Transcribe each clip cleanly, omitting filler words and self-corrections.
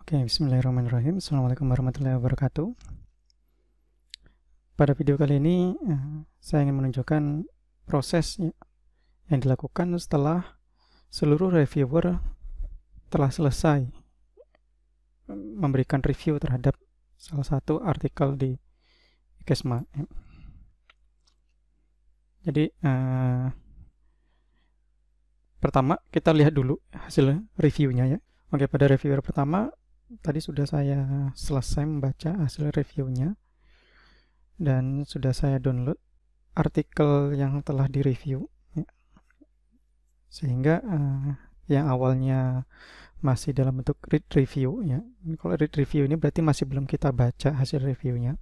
Oke, bismillahirrahmanirrahim. Assalamualaikum warahmatullahi wabarakatuh. Pada video kali ini, saya ingin menunjukkan proses yang dilakukan setelah seluruh reviewer telah selesai memberikan review terhadap salah satu artikel di IKESMA. Jadi, pertama kita lihat dulu hasil reviewnya ya. Oke, pada reviewer pertama tadi sudah saya selesai membaca hasil reviewnya dan sudah saya download artikel yang telah direview ya. Sehingga yang awalnya masih dalam bentuk read review ya. Kalau read review ini berarti masih belum kita baca hasil reviewnya.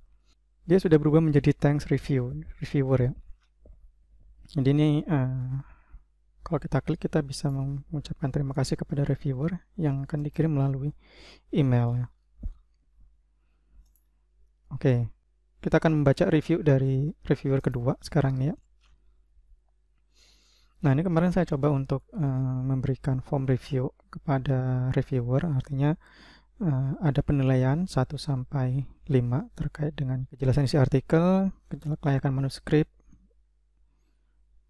Dia sudah berubah menjadi thanks reviewer ya. Jadi ini kalau kita klik, kita bisa mengucapkan terima kasih kepada reviewer yang akan dikirim melalui email. Oke, kita akan membaca review dari reviewer kedua sekarang nih ya. Nah, ini kemarin saya coba untuk memberikan form review kepada reviewer, artinya ada penilaian 1 sampai 5 terkait dengan kejelasan isi artikel, kelayakan manuskrip,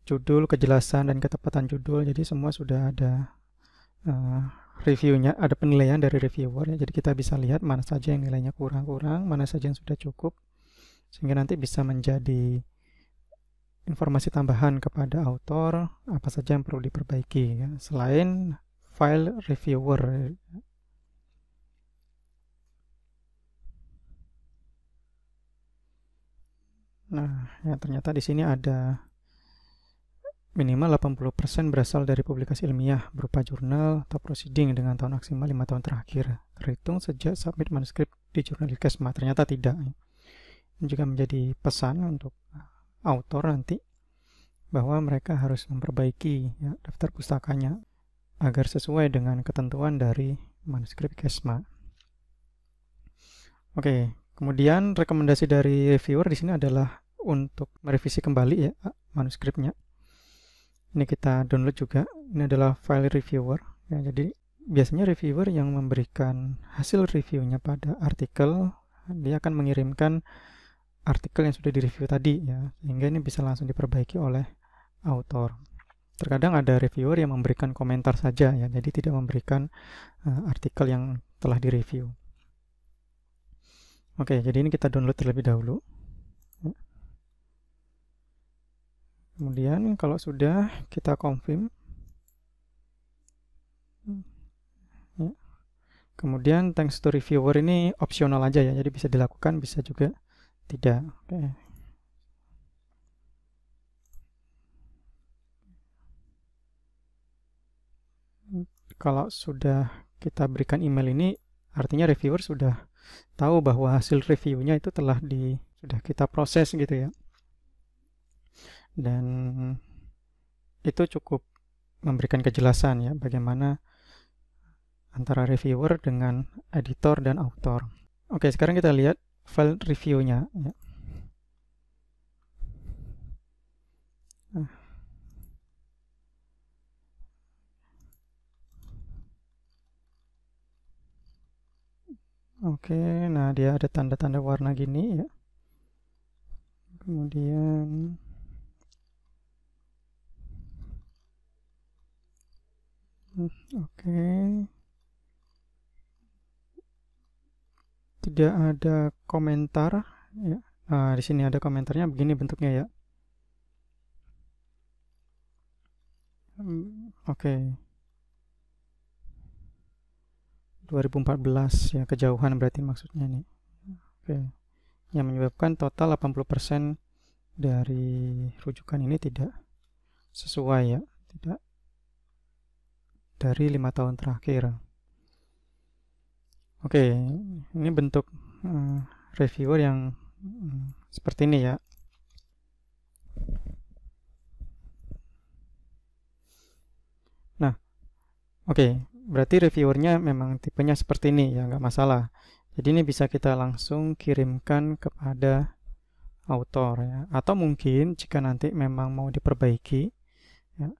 judul, kejelasan, dan ketepatan judul. Jadi semua sudah ada reviewnya, ada penilaian dari reviewer ya. Jadi kita bisa lihat mana saja yang nilainya kurang-kurang, mana saja yang sudah cukup, sehingga nanti bisa menjadi informasi tambahan kepada autor apa saja yang perlu diperbaiki ya, selain file reviewer. Nah, ya ternyata di sini ada minimal 80% berasal dari publikasi ilmiah berupa jurnal atau proceeding dengan tahun maksimal 5 tahun terakhir, terhitung sejak submit manuskrip di jurnal IKESMA. Ternyata tidak. Ini juga menjadi pesan untuk autor nanti bahwa mereka harus memperbaiki ya, daftar pustakanya agar sesuai dengan ketentuan dari manuskrip IKESMA. Oke, kemudian rekomendasi dari reviewer di sini adalah untuk merevisi kembali ya manuskripnya. Ini kita download juga. Ini adalah file reviewer ya, jadi biasanya reviewer yang memberikan hasil reviewnya pada artikel, dia akan mengirimkan artikel yang sudah direview tadi ya, sehingga ini bisa langsung diperbaiki oleh autor. Terkadang ada reviewer yang memberikan komentar saja ya, jadi tidak memberikan artikel yang telah direview. Oke, jadi ini kita download terlebih dahulu. Kemudian kalau sudah, kita confirm. Ya. Kemudian thanks to reviewer ini opsional aja ya, jadi bisa dilakukan, bisa juga tidak. Oke. Kalau sudah kita berikan email ini, artinya reviewer sudah tahu bahwa hasil reviewnya itu sudah kita proses gitu ya. Dan itu cukup memberikan kejelasan ya bagaimana antara reviewer dengan editor dan author. Oke, sekarang kita lihat file reviewnya ya. Oke, nah dia ada tanda-tanda warna gini ya. Kemudian oke, tidak ada komentar ya. Nah, di sini ada komentarnya begini bentuknya ya. Oke. 2014 ya, kejauhan berarti maksudnya nih. Oke. Yang menyebabkan total 80% dari rujukan ini tidak sesuai ya, tidak dari 5 tahun terakhir. Oke, ini bentuk reviewer yang seperti ini ya. Nah, oke, berarti reviewernya memang tipenya seperti ini ya, nggak masalah. Jadi ini bisa kita langsung kirimkan kepada autor ya, atau mungkin jika nanti memang mau diperbaiki ya,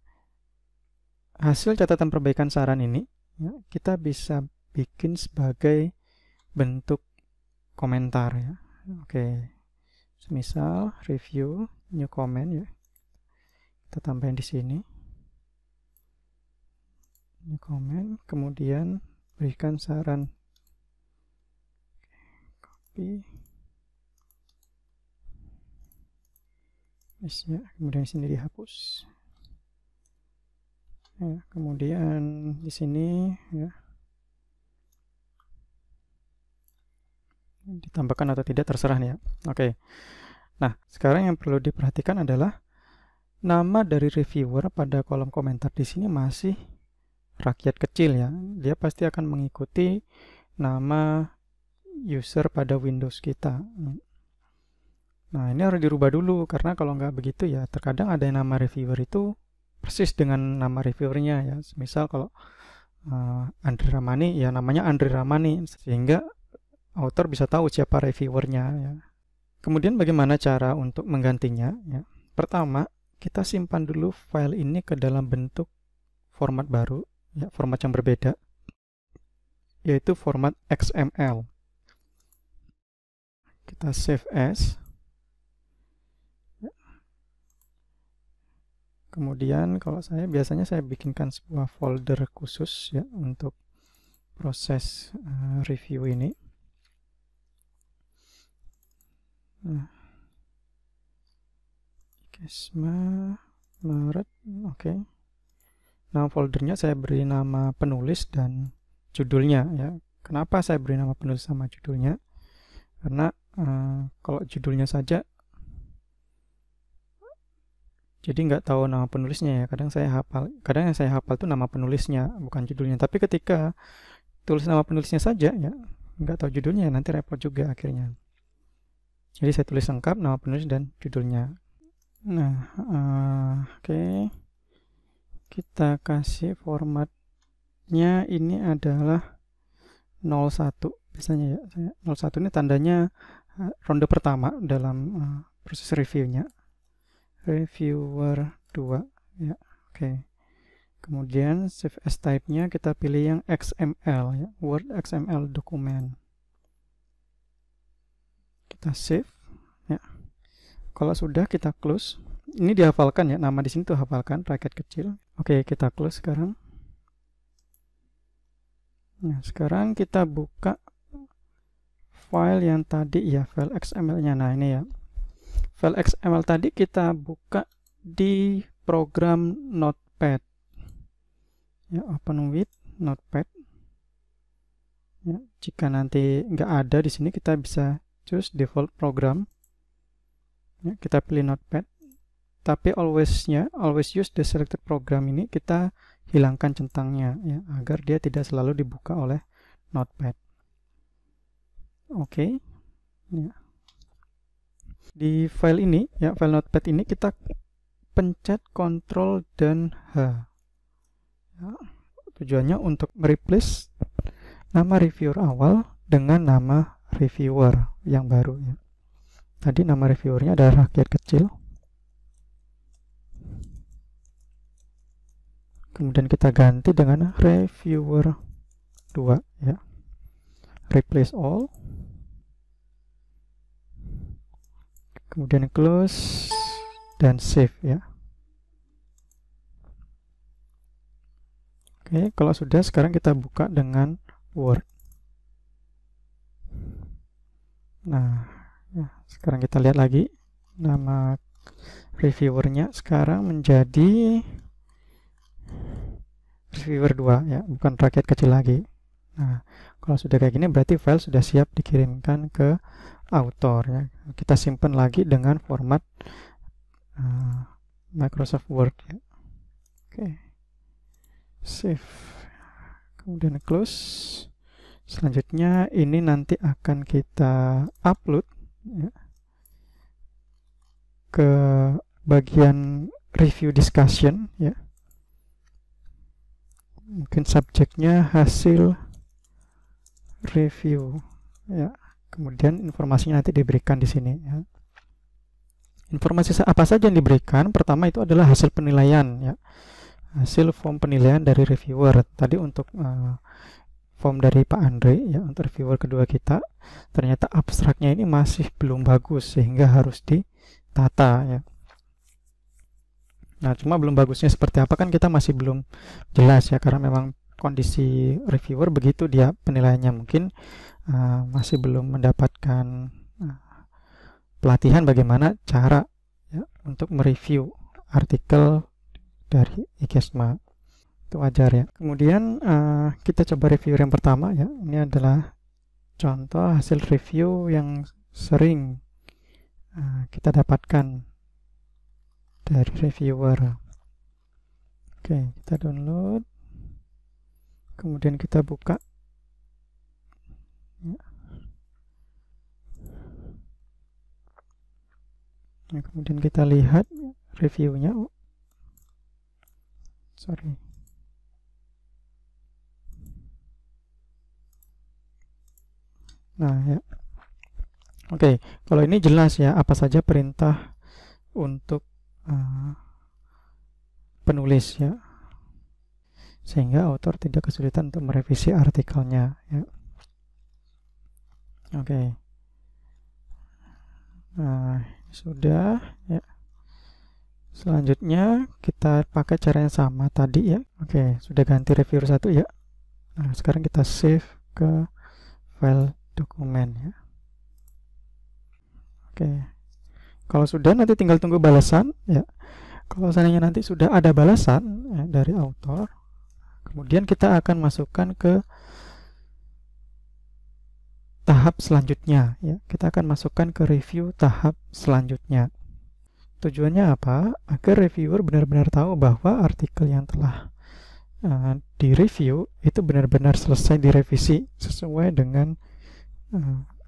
hasil catatan perbaikan saran ini ya, kita bisa bikin sebagai bentuk komentar ya. Oke. Misal review new comment ya. Kita tambahin di sini. New comment, kemudian berikan saran. Copy. Ya, kemudian di sini dihapus. Ya, kemudian di sini ya ditambahkan atau tidak terserah nih ya. Oke. Nah, sekarang yang perlu diperhatikan adalah nama dari reviewer pada kolom komentar di sini masih rakyat kecil ya. Dia pasti akan mengikuti nama user pada Windows kita. Nah, ini harus dirubah dulu karena kalau nggak begitu ya terkadang ada yang nama reviewer itu persis dengan nama reviewernya ya. Misal kalau Andri Ramani ya namanya Andri Ramani, sehingga author bisa tahu siapa reviewernya ya. Kemudian bagaimana cara untuk menggantinya ya? Pertama, kita simpan dulu file ini ke dalam bentuk format baru ya, format yang berbeda, yaitu format XML. Kita save as. Kemudian kalau biasanya saya bikinkan sebuah folder khusus ya untuk proses review ini. Nah, Kesma Maret, oke. Nama foldernya saya beri nama penulis dan judulnya ya. Kenapa saya beri nama penulis sama judulnya? Karena kalau judulnya saja jadi nggak tahu nama penulisnya ya. Kadang yang saya hafal itu nama penulisnya, bukan judulnya. Tapi ketika tulis nama penulisnya saja ya, nggak tahu judulnya, nanti repot juga akhirnya. Jadi saya tulis lengkap nama penulis dan judulnya. Nah, oke. Kita kasih formatnya ini adalah 01 biasanya ya. 01 ini tandanya ronde pertama dalam proses reviewnya. Reviewer 2 ya. Oke. Kemudian save as type-nya kita pilih yang XML ya, Word XML dokumen. Kita save ya. Kalau sudah kita close. Ini dihafalkan ya, nama di sini tuh hafalkan bracket kecil. Oke, kita close sekarang. Nah, sekarang kita buka file yang tadi ya, file XML-nya. Nah, ini ya. File XML tadi kita buka di program Notepad. Ya, open with Notepad. Ya, jika nanti nggak ada di sini kita bisa choose default program. Ya, kita pilih Notepad. Tapi always use the selected program ini kita hilangkan centangnya ya, agar dia tidak selalu dibuka oleh Notepad. Oke. Ya. Di file ini ya, file Notepad ini kita pencet Ctrl dan H. Ya, tujuannya untuk mereplace nama reviewer awal dengan nama reviewer yang baru ya. Tadi nama reviewernya adalah rakyat kecil. Kemudian kita ganti dengan reviewer 2 ya. Replace all. Kemudian close dan save ya. Oke, kalau sudah sekarang kita buka dengan Word. Nah, ya, sekarang kita lihat lagi nama reviewernya sekarang menjadi reviewer 2 ya, bukan rakyat kecil lagi. Nah, kalau sudah kayak gini berarti file sudah siap dikirimkan ke author ya. Kita simpan lagi dengan format Microsoft Word ya. Oke. Save. Kemudian close. Selanjutnya ini nanti akan kita upload ya, ke bagian review discussion ya. Mungkin subjeknya hasil review ya. Kemudian informasinya nanti diberikan di sini ya. Informasi apa saja yang diberikan? Pertama itu adalah hasil penilaian ya. Hasil form penilaian dari reviewer. Tadi untuk form dari Pak Andre ya untuk reviewer kedua kita, ternyata abstraknya ini masih belum bagus sehingga harus ditata ya. Nah, cuma belum bagusnya seperti apa kan kita masih belum jelas ya, karena memang kondisi reviewer begitu dia penilaiannya, mungkin masih belum mendapatkan pelatihan bagaimana cara ya, untuk mereview artikel dari IKESMA. Itu wajar ya. Kemudian kita coba review yang pertama ya. Ini adalah contoh hasil review yang sering kita dapatkan dari reviewer. Oke, kita download. Kemudian kita buka. Ya. Nah, kemudian kita lihat reviewnya. Sorry. Nah ya. Oke, kalau ini jelas ya apa saja perintah untuk penulis ya, sehingga author tidak kesulitan untuk merevisi artikelnya ya. Oke. Nah, sudah ya. Selanjutnya kita pakai cara yang sama tadi ya. Oke, sudah ganti reviewer 1 ya. Nah, sekarang kita save ke file dokumen ya. Oke. Kalau sudah nanti tinggal tunggu balasan ya. Kalau seandainya nanti sudah ada balasan ya, dari author, kemudian kita akan masukkan ke tahap selanjutnya ya. Kita akan masukkan ke review tahap selanjutnya. Tujuannya apa? Agar reviewer benar-benar tahu bahwa artikel yang telah direview itu benar-benar selesai direvisi sesuai dengan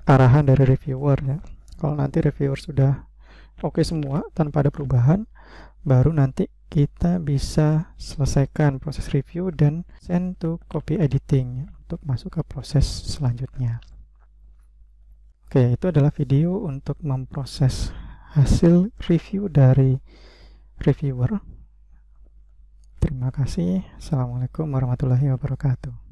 arahan dari reviewer ya. Kalau nanti reviewer sudah oke semua tanpa ada perubahan, baru nanti kita bisa selesaikan proses review dan send to copy editing ya, untuk masuk ke proses selanjutnya. Oke, itu adalah video untuk memproses hasil review dari reviewer. Terima kasih. Assalamualaikum warahmatullahi wabarakatuh.